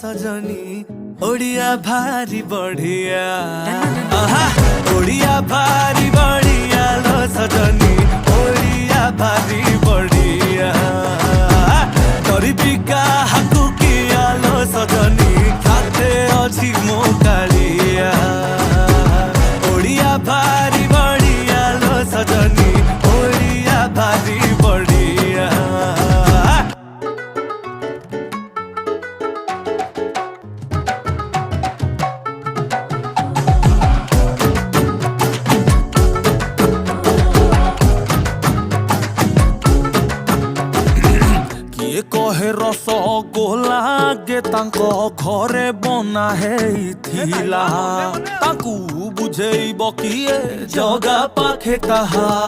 सजनी ओडिया भारी बढ़िया ओडिया भारी बढ़िया लो सजनी ओडिया भारी बढ़िया गरीबिका हाकु किया लो सजनी खाते अछि मो कालिया ओडिया भारी बढ़िया लो सजनी ओडिया भारी बढ़िया कहे रसगोला गे तांको घरे बना हेइथिला ताकू बुझेइब किए जगा पाखे कहा।